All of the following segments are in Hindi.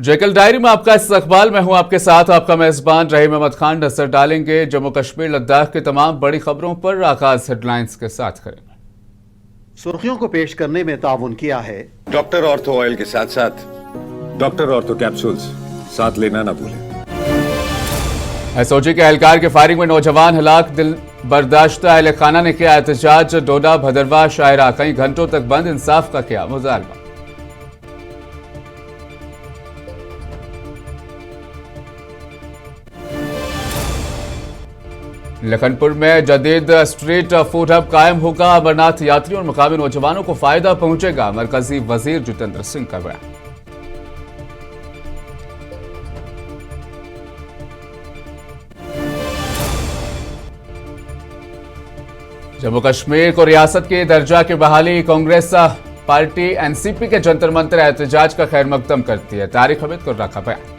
जेकल डायरी में आपका इस्तकबाल। मैं हूं आपके साथ आपका मेजबान रहीम अहमद खान। नजर डालेंगे जम्मू कश्मीर लद्दाख की तमाम बड़ी खबरों पर। आगाज हेडलाइंस के साथ करेंगे। सुर्खियों को पेश करने में ताउन किया है डॉक्टर ऑर्थो ऑयल के साथ साथ डॉक्टर ऑर्थो कैप्सूल्स साथ लेना ना भूलें। एसओजी के एहलकार की फायरिंग में नौजवान हलाक। दिल बर्दाश्ता अहल खाना ने किया एहतजाज। डोडा भदरवा शाहरा कई घंटों तक बंद। इंसाफ का किया मुजालमा। लखनपुर में जदीद स्ट्रीट फूड हब कायम होगा। अमरनाथ यात्रियों और मुकामी नौजवानों को फायदा पहुंचेगा। मरकजी वजीर जितेंद्र सिंह का बयान। जम्मू कश्मीर को रियासत के दर्जा की बहाली। कांग्रेस पार्टी एनसीपी के जंतर मंतर एहतजाज का खैर मकदम करती है। तारिक हमीद को रखा बयान।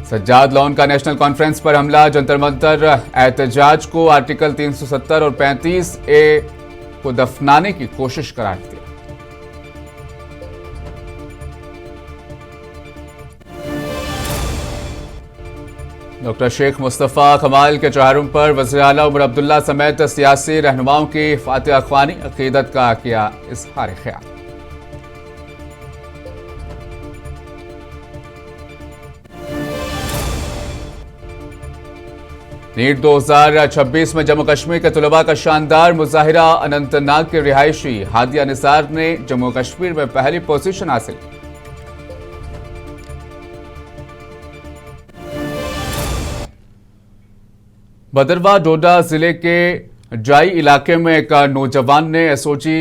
सज्जाद लॉन का नेशनल कॉन्फ्रेंस पर हमला। जंतर मंतर एहतजाज को आर्टिकल 370 और 35A को दफनाने की कोशिश करार दिया। डॉक्टर शेख मुस्तफा कमाल के चौहारों पर वज़ीर आला उमर अब्दुल्ला समेत सियासी रहनुमाओं की फातिहा ख्वानी। अकीदत का किया इज़हार ख्याल। नीट 2026 में जम्मू कश्मीर के तलबा का शानदार मुजाहिरा। अनंतनाग के रिहायशी हादिया निसार ने जम्मू कश्मीर में पहली पोजीशन हासिल की। भदरवा डोडा जिले के जाई इलाके में एक नौजवान ने एसओजी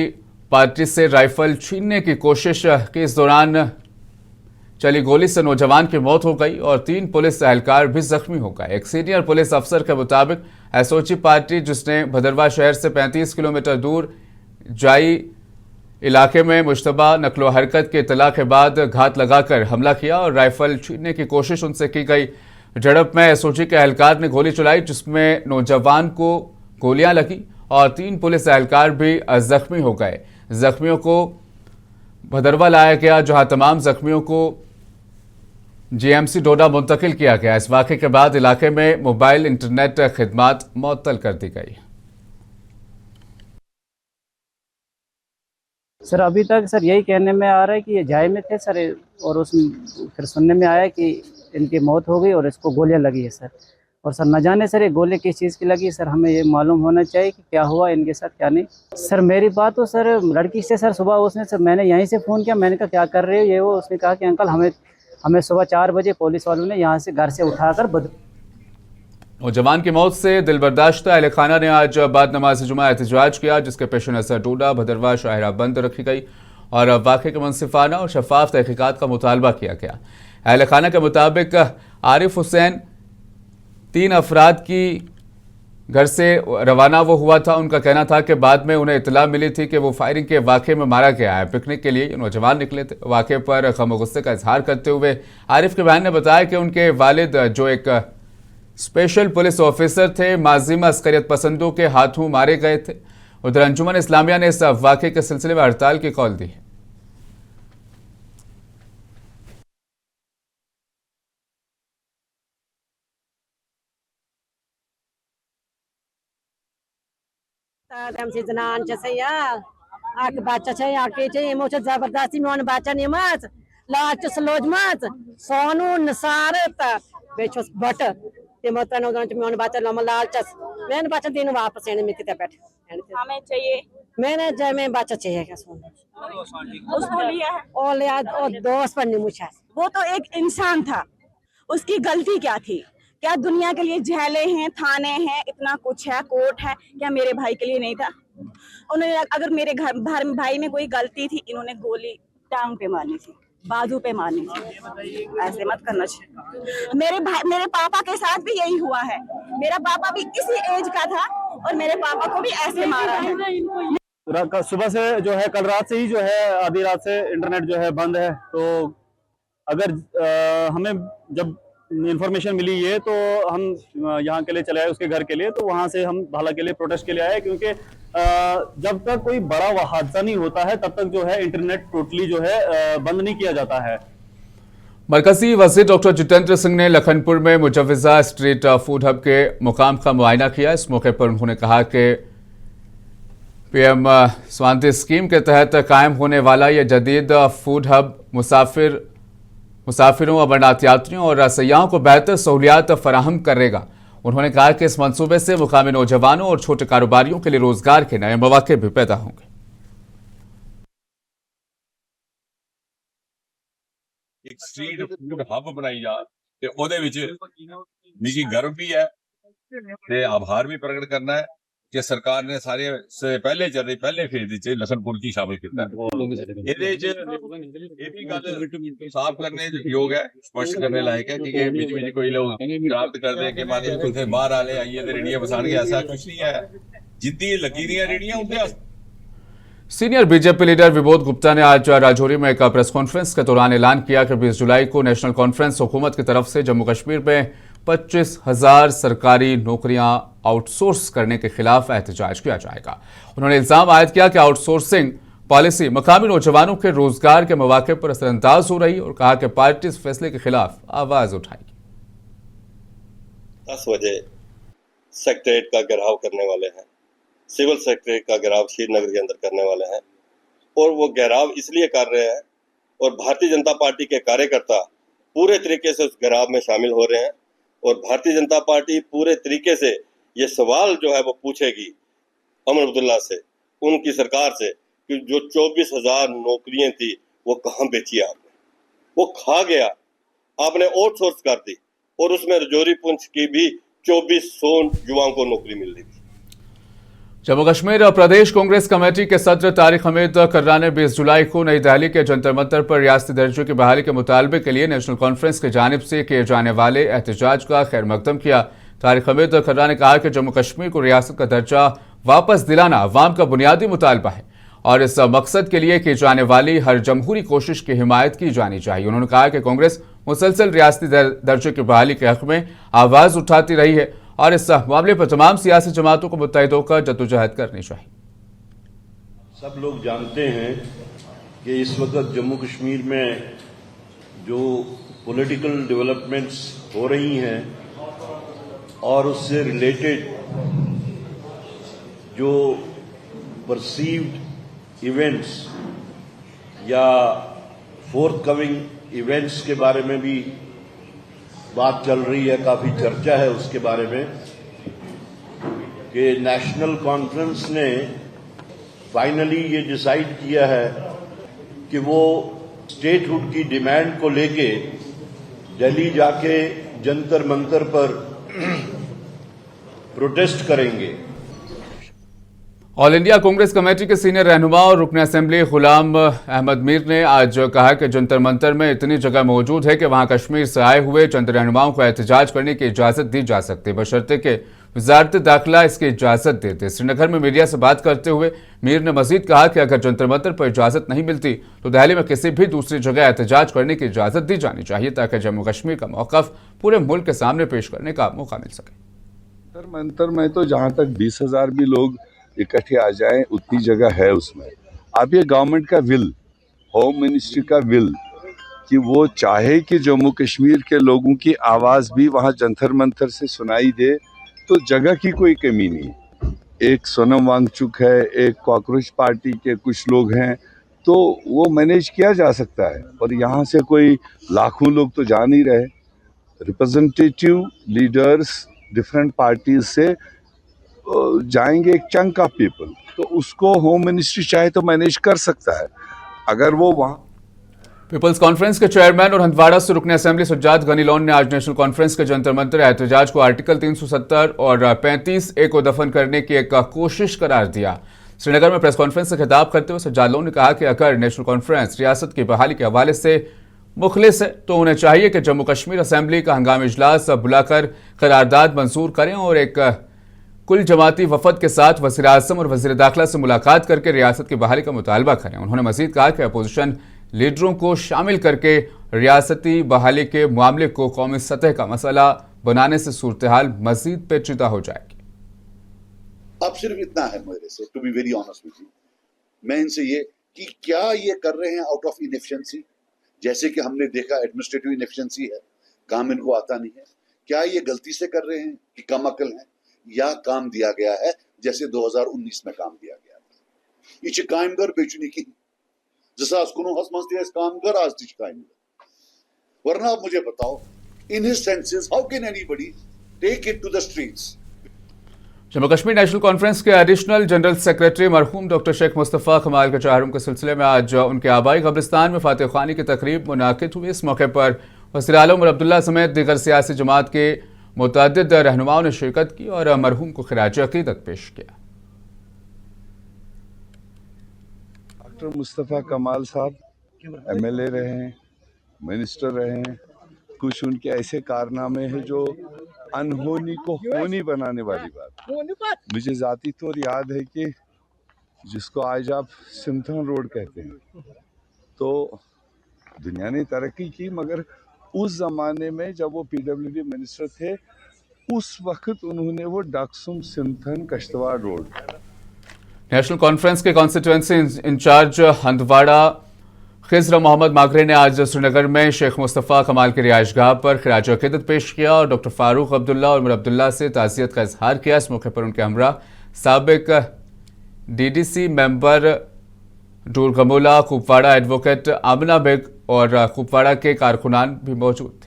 पार्टी से राइफल छीनने की कोशिश की। इस दौरान चली गोली से नौजवान की मौत हो गई और 3 पुलिस एहलकार भी जख्मी हो गए। एक सीनियर पुलिस अफसर के मुताबिक एसओजी पार्टी, जिसने भदरवा शहर से 35 किलोमीटर दूर जाई इलाके में मुश्तबा नकलो हरकत की इतला के बाद घात लगाकर हमला किया और राइफल छीनने की कोशिश उनसे की गई। झड़प में एसओजी के एहलकार ने गोली चलाई, जिसमें नौजवान को गोलियां लगी और 3 पुलिस एहलकार भी जख्मी हो गए। जख्मियों को भदरवा लाया गया, जहां तमाम जख्मियों को जीएमसी डोडा मुंतकिल किया गया। इस वाक़े के बाद इलाके में मोबाइल इंटरनेट खिदमात मुअत्तल कर दी गई। सर अभी तक सर यही कहने में आ रहा है कि ये जाए में थे सर, और उसमें फिर सुनने में आया कि इनकी मौत हो गई और इसको गोलियां लगी है सर। और सर न जाने सर ये गोली किस चीज़ की लगी सर, हमें ये मालूम होना चाहिए कि क्या हुआ इनके साथ क्या नहीं। सर मेरी बात तो सर लड़की से सर सुबह उसने सर मैंने यहीं से फ़ोन किया, मैंने कहा क्या कर रहे हो ये वो। उसने कहा कि अंकल हमें सुबह 4 बजे पुलिस वालों ने यहाँ से घर से उठाकर नौजवान की मौत से दिलबर्दाश्ता अहल खाना ने आज बाद नमाज जुमा एहतजाज किया, जिसके पेश नज़र डोडा भदरवा शाहरा बंद रखी गई और वाक़े के मुनसिफाना और शफाफ तहकीकात का मुतालबा किया गया। अहल खाना के मुताबिक आरिफ हुसैन 3 अफराद की घर से रवाना वो हुआ था। उनका कहना था कि बाद में उन्हें इतला मिली थी कि वो फायरिंग के वाक़े में मारा गया है। पिकनिक के लिए नौजवान निकले थे। वाक़े पर गम और गुस्से का इजहार करते हुए आरिफ के बहन ने बताया कि उनके वालिद, जो एक स्पेशल पुलिस ऑफिसर थे, माजी में अस्करियत पसंदों के हाथों मारे गए थे। उधर अंजुमन इस्लामिया ने इस वाक़े के सिलसिले में हड़ताल की कॉल दी है। जनान बच्चा जबरदस्ती मोन बच्चा निमच लाच लोज मच सोनू नसार बट तमो मोन बच्चा लम लालचस मैंने बच्चा दिन वापस में कितने बैठ हमें चाहिए मैंने जय में बच्चा चाहिए क्या सोना उसको लिया है और लिया दोस्त पर निमुछा। वो तो एक इंसान था, उसकी गलती क्या थी? क्या दुनिया के लिए जेलें हैं, थाने हैं, इतना कुछ है, कोर्ट है, क्या मेरे भाई के लिए नहीं था? उन्होंने अगर मेरे घर भाई में कोई गलती थी, इन्होंने गोली टांग पे मारनी थी, बाजू पे मारनी थी। ऐसे मत करना चाहिए। मेरे पापा के साथ भी यही हुआ है। मेरा पापा भी इसी एज का था और मेरे पापा को भी ऐसे मारा है। सुबह से जो है, कल रात से ही जो है, आधी रात से इंटरनेट जो है बंद है। तो अगर हमें जब इंफॉर्मेशन मिली ये, तो हम यहाँ के लिए चले आए, उसके घर के लिए। तो वहाँ से हम भाला के लिए प्रोटेस्ट के लिए आए, क्योंकि जब तक कोई बड़ा हादसा नहीं होता है तब तक जो है इंटरनेट टोटली जो है बंद नहीं किया जाता है। मरकजी वज़ीर डॉक्टर जितेंद्र सिंह ने लखनपुर में मुजव्वज़ा स्ट्रीट फूड हब के मुकाम का मुआयना किया। इस मौके पर उन्होंने कहा कि पीएम स्वाति स्कीम के तहत कायम होने वाला यह जदीद फूड हब मुसाफिरों, अमरनाथ यात्रियों और सयाहों को बेहतर सहूलियात फराहम करेगा। उन्होंने कहा कि इस मंसूबे से मुकामी नौजवानों और छोटे कारोबारियों के लिए रोजगार के नए मौके भी पैदा होंगे। एक स्ट्रीट फूड हब बनाई जा ते ओदे विच मिगी गर्व भी है ते आभार भी प्रकट करना है कि सरकार ने सारे से पहले चल रही पहले फेज च लखनपुर की शामिल किया। ਇਹਦੇ ਚ ਇਹ ਵੀ ਗੱਲ ਸਾਫ਼ करने योग है, स्पष्ट करने लायक है कि बीच बीच कोई लोग प्राप्त कर दे कि माने कोई से बाहर आले आइए ते रेडियां बसान के, ऐसा कुछ नहीं है। जितनी लगी दी रेडियां उनके senior BJP leader Vibodh Gupta ने आज राजौरी में एक प्रेस कॉन्फ्रेंस के दौरान ऐलान किया कि 20 जुलाई को नेशनल कॉन्फ्रेंस हुकूमत की तरफ से जम्मू कश्मीर में 25,000 सरकारी नौकरियां आउटसोर्स करने के खिलाफ एहतजाज किया जाएगा। उन्होंने इल्जाम आयद किया कि आउटसोर्सिंग पॉलिसी मकामी नौजवानों के रोजगार के मौके पर असरअंदाज हो रही और कहा कि पार्टी इस फैसले के खिलाफ आवाज उठाएगी। 10 बजे सेक्रेटरीट का घेराव करने वाले हैं, सिविल सेक्रेटरीट का घेराव श्रीनगर के अंदर करने वाले हैं, और वो घेराव इसलिए कर रहे हैं और भारतीय जनता पार्टी के कार्यकर्ता पूरे तरीके से उस घेराव में शामिल हो रहे हैं। और भारतीय जनता पार्टी पूरे तरीके से ये सवाल जो है वो पूछेगी अमर अब्दुल्ला से, उनकी सरकार से, कि जो 24,000 नौकरियां थी वो कहाँ बेची आपने, वो खा गया, आपने आउटसोर्स कर दी, और उसमें रजौरी पुंछ की भी 2400 युवाओं को नौकरी मिल रही थी। जम्मू कश्मीर प्रदेश कांग्रेस कमेटी के सदर तारिक हमीद कर्रा ने 20 जुलाई को नई दिल्ली के जंतर मंतर पर रियासती दर्जे की बहाली के मुतालबे के लिए नेशनल कॉन्फ्रेंस की जानिब से किए जाने वाले एहतजाज का खैर मकदम किया। तारिक हमीद कर्रा ने कहा कि जम्मू कश्मीर को रियासत का दर्जा वापस दिलाना अवाम का बुनियादी मुतालबा है और इस मकसद के लिए की जाने वाली हर जमहूरी कोशिश की हिमायत की जानी चाहिए। उन्होंने कहा कि कांग्रेस मुसलसल रियासती दर्जे की बहाली के हक में आवाज उठाती रही है और इस मामले पर तमाम सियासी जमातों को मुत्तहिद होकर जद्दोजहद करनी चाहिए। सब लोग जानते हैं कि इस वक्त जम्मू कश्मीर में जो पॉलिटिकल डेवलपमेंट्स हो रही हैं और उससे रिलेटेड जो परसीव्ड इवेंट्स या फोर्थ कमिंग इवेंट्स के बारे में भी बात चल रही है, काफी चर्चा है उसके बारे में कि नेशनल कॉन्फ्रेंस ने फाइनली ये डिसाइड किया है कि वो स्टेटहुड की डिमांड को लेके दिल्ली जाके जंतर मंतर पर प्रोटेस्ट करेंगे। ऑल इंडिया कांग्रेस कमेटी के सीनियर रहनुमा और रुकन असेंबली गुलाम अहमद मीर ने आज कहा कि जंतर मंतर में इतनी जगह मौजूद है कि वहां कश्मीर से आए हुए चंद रहनुमाओं को एहतजाज करने की इजाजत दी जा सकती है, बशर्ते कि वजारत दाखिला इसकी इजाजत देते। श्रीनगर में मीडिया से बात करते हुए मीर ने मजीद कहा कि अगर जंतर मंतर पर इजाजत नहीं मिलती तो दिल्ली में किसी भी दूसरी जगह एहतजाज करने की इजाजत दी जानी चाहिए ताकि जम्मू कश्मीर का मौक़िफ़ पूरे मुल्क के सामने पेश करने का मौका मिल सके। जंतर मंतर में तो जहां तक 20,000 भी लोग इकट्ठे आ जाएं उतनी जगह है उसमें। अब ये गवर्नमेंट का विल, होम मिनिस्ट्री का विल कि वो चाहे कि जम्मू कश्मीर के लोगों की आवाज़ भी वहाँ जंतर मंतर से सुनाई दे, तो जगह की कोई कमी नहीं। एक सोनम वांगचुक है, एक कॉकरोच पार्टी के कुछ लोग हैं, तो वो मैनेज किया जा सकता है। और यहाँ से कोई लाखों लोग तो जा नहीं रहे। रिप्रेजेंटेटिव लीडर्स डिफरेंट पार्टीज से जाएंगे, एक चंक ऑफ पीपल, तो उसको होम मिनिस्ट्री चाहे तो मैनेज कर सकता है अगर वो वहाँ। पीपल्स कॉन्फ्रेंस के चेयरमैन और हंदवाड़ा से रुकन असेंबली सज्जाद गनी लोन ने आज नेशनल कॉन्फ्रेंस के जंतर मंतर एहतजाज को आर्टिकल 370 और 35A को दफन करने की एक कोशिश करार दिया। श्रीनगर में प्रेस कॉन्फ्रेंस से खिताब करते हुए सज्जाद लोन ने कहा कि अगर नेशनल कॉन्फ्रेंस रियासत की बहाली के हवाले से मुखलिस है तो उन्हें चाहिए कि जम्मू कश्मीर असेंबली का हंगामी इजलास बुलाकर करारदाद मंजूर करें और एक कुल जमाती वफद के साथ वज़ीर आज़म और वज़ीर दाखिला से मुलाकात करके रियासत की बहाली का मुतालबा करें। उन्होंने मजीद कहा कि अपोजिशन लीडरों को शामिल करके रियासती बहाली के मामले को कौमी सतह का मसला बनाने से सूरत हाल मजीद पेचीदा हो जाएगी। अब सिर्फ इतना है मेरे से, to be very honest with you, मैं इनसे ये कि क्या ये कर रहे हैं आउट ऑफ इनएफिशिएंसी, जैसे कि हमने देखा एडमिनिस्ट्रेटिव इनएफिशिएंसी है, काम इनको आता नहीं है, क्या ये गलती से कर रहे हैं कि कम अकल हैं, या काम दिया गया है जैसे 2019 में काम दिया गया था। ये कायमगर बेचने की 2019 मंथ ये कामगर आज दी कायमगर, वरना आप मुझे बताओ in his senses how can anybody take it to the streets. Jammu Kashmir National Conference के एडिशनल जनरल सेक्रेटरी मरहूम डॉक्टर शेख मुस्तफ़ा कमाल के चाहरुम के सिलसिले में आज उनके आबाई कब्रिस्तान में फातिह ख़ानी की तकरीब मुनाकिद हुई। इस मौके पर वज़ीर आलम उमर अब्दुल्ला समेत दीगर सियासी जमात के मुतअद्दिद रहनुमाओं ने शिरकत की और मरहूम को खिराज अक़ीदत पेश किया। डॉक्टर मुस्तफ़ा कमाल साहब MLA रहे हैं, मिनिस्टर रहे हैं, कुछ उनके ऐसे कारनामे हैं जो अनहोनी को होनी बनाने वाली बात। मुझे ज़ाती तौर याद है कि जिसको आज आप सिंथन रोड कहते हैं, तो दुनिया ने तरक्की की, मगर उस ज़माने में जब वो PWD मिनिस्टर थे, उस वक्त उन्होंने वो Daksum Sinthan Kishtwar road. National Conference के कॉन्स्टिट्यूंसी इंचार्ज हंदवाड़ा खिज़र मोहम्मद मागरे ने आज श्रीनगर में शेख मुस्तफ़ा कमाल की रिहाइशगाह पर खिराज अक़ीदत पेश किया और डॉक्टर फारूक अब्दुल्ला और उमर अब्दुल्ला से ताज़ियत का इजहार किया। इस मौके पर उनके हमरा साबिक DDC member Drugmulla, Kupwara advocate Amina Beg और कुपवाड़ा के कारकुनान भी मौजूद थे।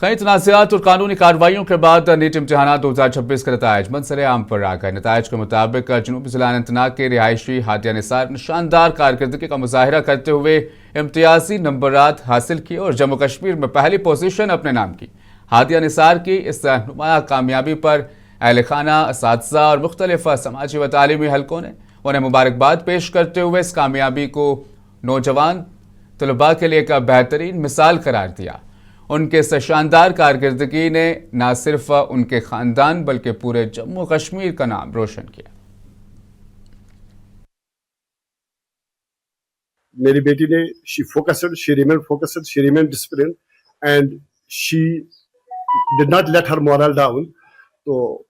कई तनाज़ात और कानूनी कार्रवाइयों के बाद नीट इम्तहानात 2026 के नताइज मंजर आम पर आ गए। नताइज के मुताबिक जनूबी ज़िला अनंतनाग के रिहायशी हादिया निसार ने शानदार कारकर्दगी का मुजाहिरा करते हुए इम्तियाजी नंबरात हासिल किए और जम्मू कश्मीर में पहली पोजीशन अपने नाम की। हादिया निसार की इस नुमाया कामयाबी पर अहल खाना, असातिज़ा और मुख्तलिफ समाजी व तालीमी हलकों ने उन्हें मुबारकबाद पेश करते हुए इस कामयाबी को नौजवान तलबा के लिए एक बेहतरीन मिसाल करार दिया। उनके इस शानदार कारकर्दगी ने न सिर्फ उनके ख़ानदान बल्कि पूरे जम्मू कश्मीर का नाम रोशन किया। मेरी बेटी ने she focused, she remained focused, she remained disciplined and she did not let her morale down. तो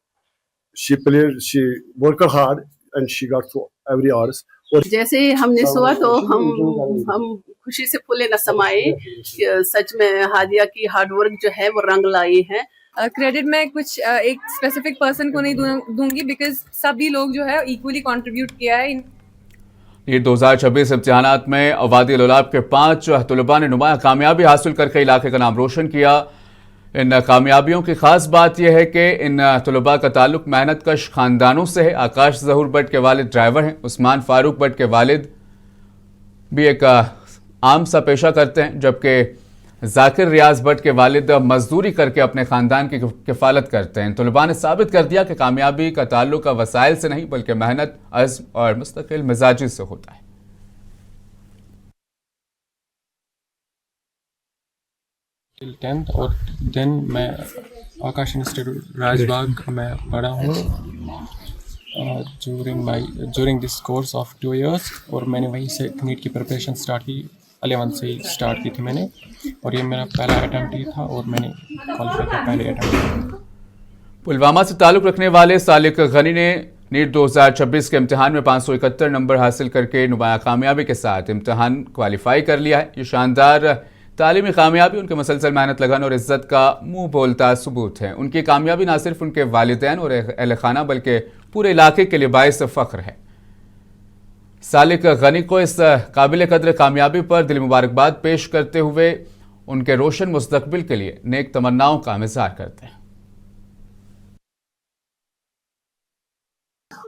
she played, she worked hard and she got through every hours. जैसे हमने सुना तो हम खुशी से फूले न समाये। सच में हादिया की हार्डवर्क जो है वो रंग लाई है। क्रेडिट मैं कुछ एक स्पेसिफिक पर्सन को नहीं दूंगी बिकॉज सभी लोग जो है इक्वली कंट्रीब्यूट किया है। नीट 2026 इम्तिहानात में अवादी लोलाब के 5 तलबा ने नुमाया कामयाबी हासिल करके इलाके का नाम रोशन किया। इन कामयाबियों की खास बात यह है कि इन तलबा का ताल्लुक मेहनत कश खानदानों से है। आकाश ज़हूर भट्ट के वालिद ड्राइवर हैं, उस्मान फारूक भट्ट के वालिद भी एक आम सा पेशा करते हैं, जबकि जाकिर रियाज भट्ट के वालिद मजदूरी करके अपने ख़ानदान की किफ़ालत करते हैं। तलबा ने साबित कर दिया कि कामयाबी का ताल्लुक वसाइल से नहीं बल्कि मेहनत, अज़्म और मुस्तकिल मिजाजी से होता है। टिल 10th और देन मैं आकाश इंस्टीट्यूट राजबाग में पढ़ा हूँ during this course of 2 years। और मैंने वहीं से नीट की प्रिपरेशन स्टार्ट की, 11th से ही स्टार्ट की थी मैंने, और ये मेरा पहला अटैम्प्ट ही था और मैंने क्वालिफाई किया पहले अटैम्प्ट। पुलवामा से ताल्लुक़ रखने वाले सालिक गनी ने नीट 2026 के इम्तिहान में 571 नंबर हासिल करके नुमाया कामयाबी के साथ इम्तिहान क्वालिफाई कर लिया है। ये शानदार तालीमी कामयाबी उनके मुसलसल मेहनत लगन और इज़्ज़त का मुंह बोलता सबूत है। उनकी कामयाबी न सिर्फ उनके वालिदैन और अहल खाना बल्कि पूरे इलाके के लिए बाइस फ़ख्र है। सालिक गनी को इस काबिल कदर कामयाबी पर दिली मुबारकबाद पेश करते हुए उनके रोशन मुस्तकबिल के लिए नेक तमन्नाओं का इज़हार करते हैं।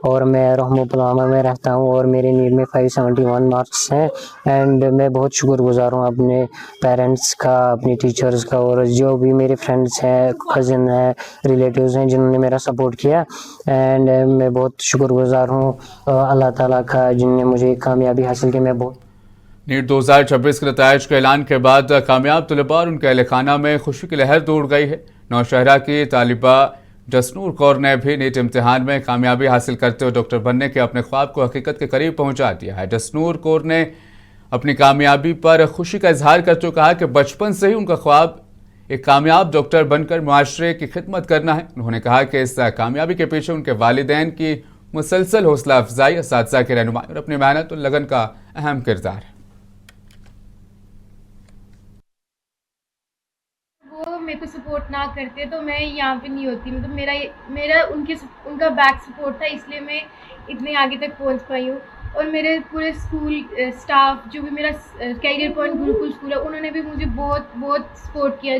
और मैं रहमो पुलवामा में रहता हूँ और मेरे नीट में 571 मार्क्स हैं एंड मैं बहुत शुक्रगुजार हूँ अपने पेरेंट्स का, अपनी टीचर्स का और जो भी मेरे फ्रेंड्स हैं, कज़न हैं, रिलेटिव्स हैं जिन्होंने मेरा सपोर्ट किया। एंड मैं बहुत शुक्रगुजार हूँ अल्लाह ताला का जिनने मुझे कामयाबी हासिल की। मैं बहुत नीट 2026 के नताइज के ऐलान के बाद कामयाब तलबा और उनके अहल खाना में खुशी की लहर दौड़ गई है। नौशहरा की तालिबा जसनूर कौर ने भी नीट इम्तिहान में कामयाबी हासिल करते हुए डॉक्टर बनने के अपने ख्वाब को हकीकत के करीब पहुंचा दिया है। जसनूर कौर ने अपनी कामयाबी पर खुशी का इजहार करते हुए कहा कि बचपन से ही उनका ख्वाब एक कामयाब डॉक्टर बनकर मुआशरे की खिदमत करना है। उन्होंने कहा कि इस कामयाबी के पीछे उनके वालिदैन की मुसलसल हौसला अफजाई, असातिज़ा की रहनुमाई और अपनी मेहनत और लगन का अहम किरदार है। वो मेरे को सपोर्ट ना करते तो मैं यहाँ पे नहीं होती। मतलब मेरा उनका बैक सपोर्ट था, इसलिए मैं इतने आगे तक पहुँच पाई हूँ। और मेरे पूरे स्कूल स्टाफ, जो भी मेरा कैरियर पॉइंट गुरुकुल स्कूल है, उन्होंने भी मुझे बहुत बहुत सपोर्ट किया।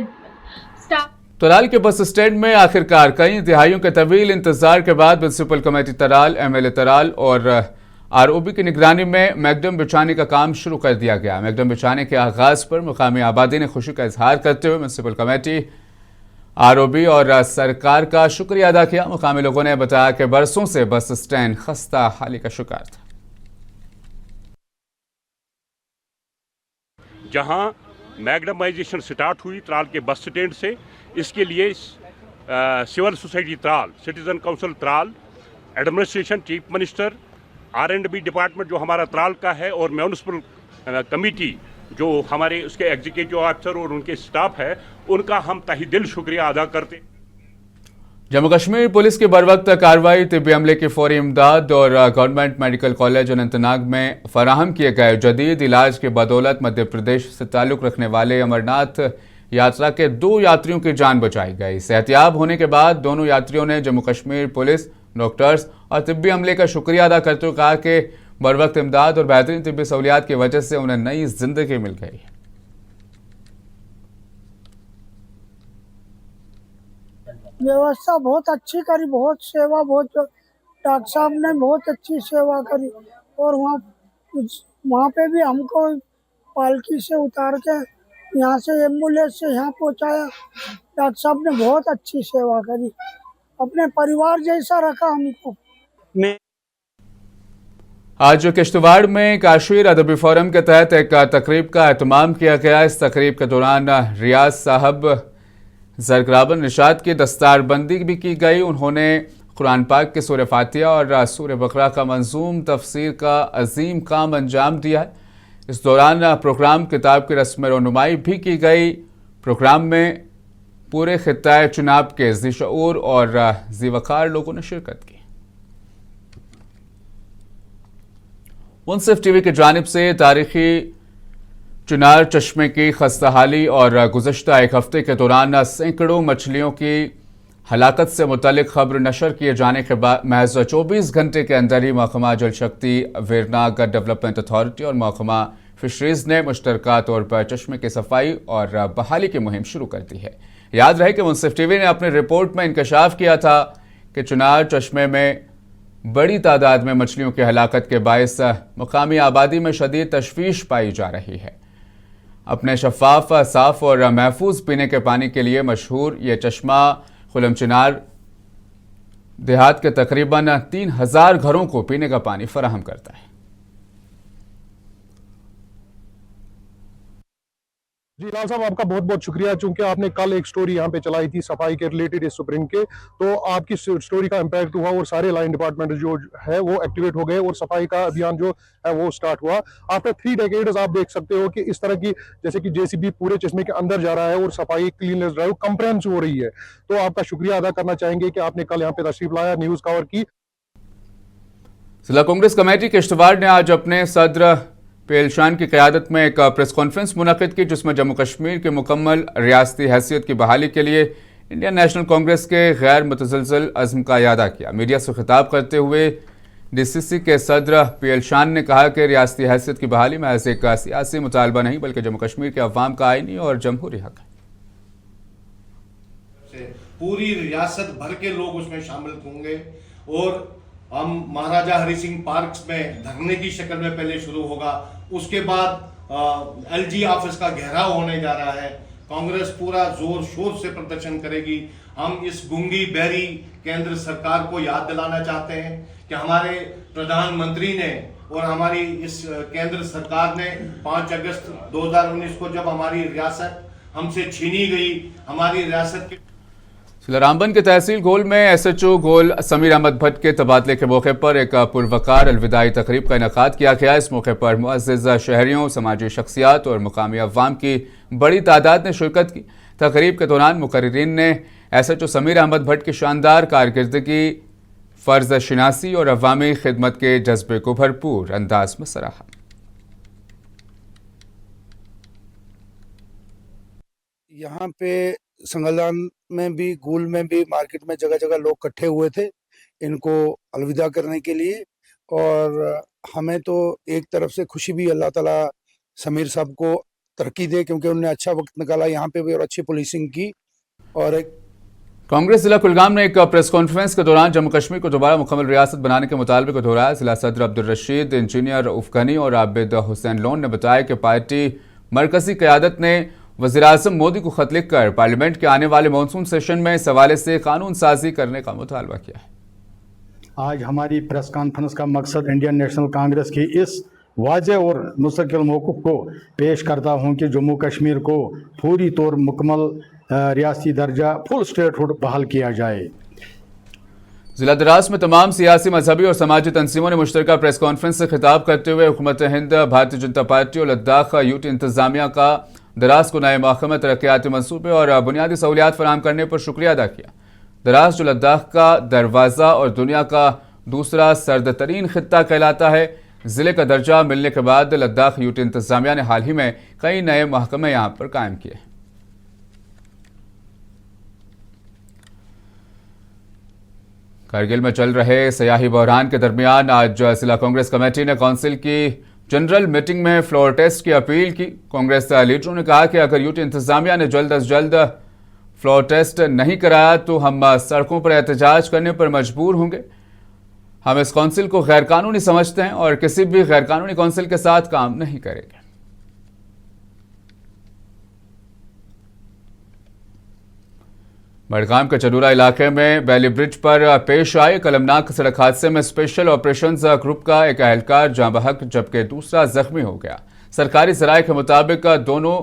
स्टाफ तराल के बस स्टैंड में आखिरकार कई दिहाइयों के तवील इंतजार के बाद म्युनिसिपल कमेटी तराल, MLA तराल और ROB की निगरानी में मैकडम बिछाने का काम शुरू कर दिया गया। मैकडम बिछाने के आगाज पर मुकामी आबादी ने खुशी का इजहार करते हुए म्युनिसिपल कमेटी, ROB और सरकार का शुक्रिया अदा किया। मुकामी लोगों ने बताया कि बरसों से बस स्टैंड खस्ता हाली का शिकार था। जहां मैग्डमाइजेशन स्टार्ट हुई तराल के बस स्टैंड से, इसके लिए civil society Tral, citizen council Tral, administration, chief minister, R&B department जो हमारा तराल का है और म्यूनिसिपल कमेटी जो हमारे उसके एग्जीक्यूटिव ऑफिसर और उनके स्टाफ है, उनका हम तहे दिल शुक्रिया अदा करते। जम्मू कश्मीर पुलिस की बरवक्त कार्रवाई, तिब्बी अमले की फौरी इमदाद और गवर्नमेंट मेडिकल कॉलेज अनंतनाग में फराहम किए गए जदीद इलाज की बदौलत मध्य प्रदेश से ताल्लुक़ रखने वाले अमरनाथ यात्रा के 2 यात्रियों की जान बचाई गई। सेहतियाब होने के बाद दोनों यात्रियों ने जम्मू कश्मीर पुलिस, डॉक्टर्स और तिब्बी अमले का शुक्रिया अदा करते हुए कहा कि बरवक्त इमदाद और बेहतरीन तिब्बी सहूलियात की वजह से उन्हें नई जिंदगी मिल गई। व्यवस्था बहुत अच्छी करी, बहुत सेवा, बहुत डॉक्टर साहब ने बहुत अच्छी सेवा करी। और वहाँ पे भी हमको पालकी से उतार के यहाँ से एम्बुलेंस से यहाँ पहुँचाया। डॉक्टर साहब ने बहुत अच्छी सेवा करी, अपने परिवार जैसा रखा हमको। आज किश्तवाड़ में काशीर अदबी फोरम के तहत एक तकरीब का एहतमाम किया गया। इस तकरीब के दौरान रियाज साहब ज़रगराबन निशात की दस्तारबंदी भी की गई। उन्होंने कुरान पाक के सूरह फातिहा और सूरह बकरा का मंजूम तफसीर का अजीम काम अंजाम दिया है। इस दौरान प्रोग्राम किताब की रस्म रौनुमाई भी की गई। प्रोग्राम में पूरे खित्ता चुनाब के ज़ी-शऊर और ज़ी-वक़ार लोगों ने शिरकत की। मुनसिफ टीवी की जानिब से तारीखी चिनार चश्मे की खस्ताहाली और गुज़श्ता एक हफ्ते के दौरान सैकड़ों मछलियों की हलाकत से मुतल्लिक खबर नशर किए जाने के बाद महज 24 घंटे के अंदर ही महकमा जल शक्ति, वेरनाग डेवलपमेंट अथॉरिटी और महकमा फिशरीज ने मुश्तरका तौर पर चश्मे की सफाई और बहाली की मुहिम शुरू कर दी है। याद रहे कि मुनसिफ टीवी ने अपनी रिपोर्ट में इंकशाफ किया था कि चिनार चश्मे में बड़ी तादाद में मछलियों की हलाकत के बायस मुकामी आबादी में शदीद तशवीश पाई जा रही है। अपने शफाफ, साफ और महफूज पीने के पानी के लिए मशहूर ये चश्मा खुलम चिनार देहात के तकरीबन 3000 घरों को पीने का पानी फराहम करता है। जी लाल साहब, आपका बहुत बहुत शुक्रिया। चूंकि आपने कल एक स्टोरी यहाँ पे चलाई थी सफाई के रिलेटेड इस स्प्रिंग के, तो आपकी स्टोरी का इम्पैक्ट हुआ और सारे लाइन डिपार्टमेंट जो है वो एक्टिवेट हो गए और सफाई का अभियान जो है वो स्टार्ट हुआ। आफ्टर 3 डेकेड्स आप देख सकते हो कि इस तरह की जैसे कि JCB पूरे चश्मे के अंदर जा रहा है और सफाई क्लीननेस ड्राइव कंप्रेहेंसिव हो रही है। तो आपका शुक्रिया अदा करना चाहेंगे कि आपने कल यहाँ पे तशरीफ लाया, न्यूज कवर की। जिला कांग्रेस कमेटी किश्तवाड़ ने आज अपने सदर पेलशान की क़यादत में एक प्रेस कॉन्फ्रेंस मुनक़िद की, जिसमें जम्मू कश्मीर की मुकम्मल रियासती हैसियत की बहाली के लिए इंडियन नेशनल कांग्रेस के गैर मुतज़लज़ल अज़्म का इयादा किया। मीडिया से खिताब करते हुए DCC के सदर पेलशान ने कहा कि रियासती हैसियत की बहाली महज एक सियासी मुतालबा नहीं बल्कि जम्मू कश्मीर के अवाम का आईनी और जमहूरी हक है। पूरी रियासत भर के लोग उसमें शामिल होंगे और हम महाराजा हरि सिंह पार्क में धरने की शक्ल में पहले शुरू होगा, उसके बाद LG ऑफिस का घेराव होने जा रहा है। कांग्रेस पूरा जोर शोर से प्रदर्शन करेगी। हम इस गूंगी बहरी केंद्र सरकार को याद दिलाना चाहते हैं कि हमारे प्रधानमंत्री ने और हमारी इस केंद्र सरकार ने 5 अगस्त 2019 को जब हमारी रियासत हमसे छीनी गई, हमारी रियासत के जिला रामबन के तहसील गोल में एसएचओ गोल समीर अहमद भट्ट के तबादले के मौके पर एक पुरवकार अलविदाई तकरीब का इनेकाद किया गया। इस मौके पर मुअज़्ज़िज़ शहरियों, समाजी शख्सियात और मुकामी अवाम की बड़ी तादाद ने शिरकत की। तकरीब के दौरान मुकर्रिरीन ने एसएचओ समीर अहमद भट्ट की शानदार कारकर्दगी, फ़र्ज़ शिनासी और अवामी खिदमत के जज्बे को भरपूर अंदाज में सराहा। यहाँ पे संगलदान में भी, गोल में भी, मार्केट में जगह जगह लोग इकट्ठे हुए थे इनको अलविदा करने के लिए। और हमें तो एक तरफ से खुशी भी, अल्लाह ताला समीर साहब को तरक्की दे, क्योंकि उन्होंने अच्छा वक्त निकाला यहाँ पे भी और अच्छी पुलिसिंग की। और एक कांग्रेस जिला कुलगाम ने एक प्रेस कॉन्फ्रेंस के दौरान जम्मू कश्मीर को दोबारा मुकम्मल रियासत बनाने के मुतालबे को दोहराया। जिला सदर अब्दुल रशीद, इंजीनियर रऊफ गनी और आबिद हुसैन लोन ने बताया कि पार्टी मरकजी क़यादत ने वज़ीर-ए-आज़म मोदी को खत लिखकर पार्लियामेंट के आने वाले मानसून सेशन में इस हवाले से कानून साजी करने का मुतालबा किया है। आज हमारी प्रेस कॉन्फ्रेंस का मकसद इंडियन नेशनल कांग्रेस की इस वाज़ेह और मुस्तकिल मौक़िफ़ को पेश करता हूँ कि जम्मू कश्मीर को पूरी तौर मुकम्मल रियासती दर्जा, फुल स्टेटहुड बहाल किया जाए। जिला दराज में तमाम सियासी, मजहबी और समाजी तंजीमों ने मुश्तरका प्रेस कॉन्फ्रेंस से खिताब करते हुए हुकूमत हिंद, भारतीय जनता पार्टी और लद्दाख यूटी इंतजामिया का दराज को नए महकमे तरक्याती मनसूबे और बुनियादी सहूलियात फराहम करने पर शुक्रिया अदा किया। दराज जो लद्दाख का दरवाज़ा और दुनिया का दूसरा सर्द तरीन खित्ता कहलाता है, ज़िले का दर्जा मिलने के बाद लद्दाख यूटी इंतजामिया ने हाल ही में कई नए महकमे यहाँ पर कायम किए। कारगिल में चल रहे सियाही बहरान के दरमियान आज जिला कांग्रेस कमेटी ने काउंसिल की जनरल मीटिंग में फ्लोर टेस्ट की अपील की। कांग्रेस लीडरों ने कहा कि अगर यूटी इंतजामिया ने जल्द अज जल्द फ्लोर टेस्ट नहीं कराया तो हम सड़कों पर एहतजाज करने पर मजबूर होंगे। हम इस काउंसिल को गैर कानूनी समझते हैं और किसी भी गैर कानूनी काउंसिल के साथ काम नहीं करेंगे। बड़गाम के चडूरा इलाके में बैली ब्रिज पर पेश आए कलमनाक सड़क हादसे में स्पेशल ऑपरेशंस ग्रुप का एक एहलकार जाँ बहक जबकि दूसरा जख्मी हो गया। सरकारी ज़राए के मुताबिक दोनों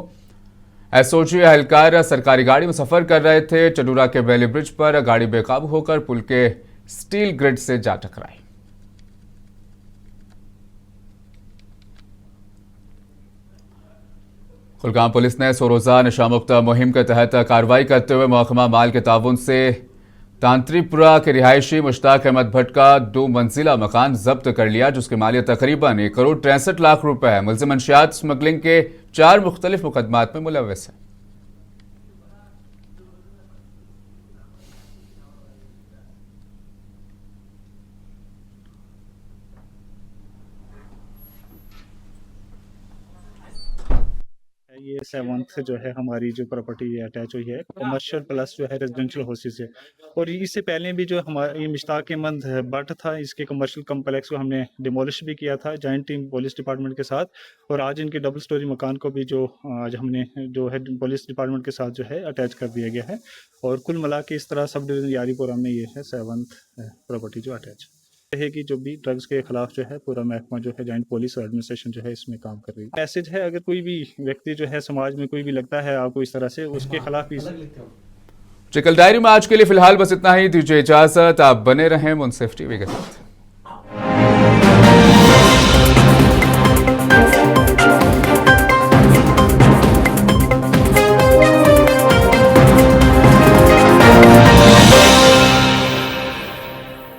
एसओजी एहलकार सरकारी गाड़ी में सफर कर रहे थे। चडूरा के बैली ब्रिज पर गाड़ी बेकाबू होकर पुल के स्टील ग्रिड से जा टकराई। कुलगाम पुलिस ने सोरोजा नशामुक्त मुहिम के तहत कार्रवाई करते हुए महकमा माल के ताउन से तांत्रिपुरा के रिहायशी मुश्ताक अहमद भट्ट का 2 मंजिला मकान जब्त कर लिया, जिसकी मालियत तकरीबन 1 करोड़ 63 लाख रुपए है। मुलजिम मंशियात स्मगलिंग के 4 मुख्तलिफ मुकदमात में मुलव्वस है। ये 7th जो है हमारी जो प्रॉपर्टी अटैच हुई है कमर्शियल प्लस जो है रेजिडेंशियल हाउसेस है। और इससे पहले भी जो हमारी मुश्ताक अहमद भट्ट था, इसके कमर्शियल कम्प्लेक्स को हमने डिमोलिश भी किया था जॉइंट टीम पुलिस डिपार्टमेंट के साथ। और आज इनके डबल स्टोरी मकान को भी जो आज हमने जो है पुलिस डिपार्टमेंट के साथ जो है अटैच कर दिया गया है। और कुल मिला के इस तरह सब डिवीजन यारीपुरा में ये है 7th प्रॉपर्टी जो अटैच है कि जो भी ड्रग्स के खिलाफ जो है पूरा महकमा जो है जॉइंट पुलिस और एडमिनिस्ट्रेशन जो है इसमें काम कर रही है। मैसेज है अगर कोई भी व्यक्ति जो है समाज में कोई भी लगता है आपको इस तरह से, उसके खिलाफ भी। चिकल डायरी में आज के लिए फिलहाल बस इतना ही। दीजिए इजाजत, आप बने रहें मुंसिफ टीवी के साथ।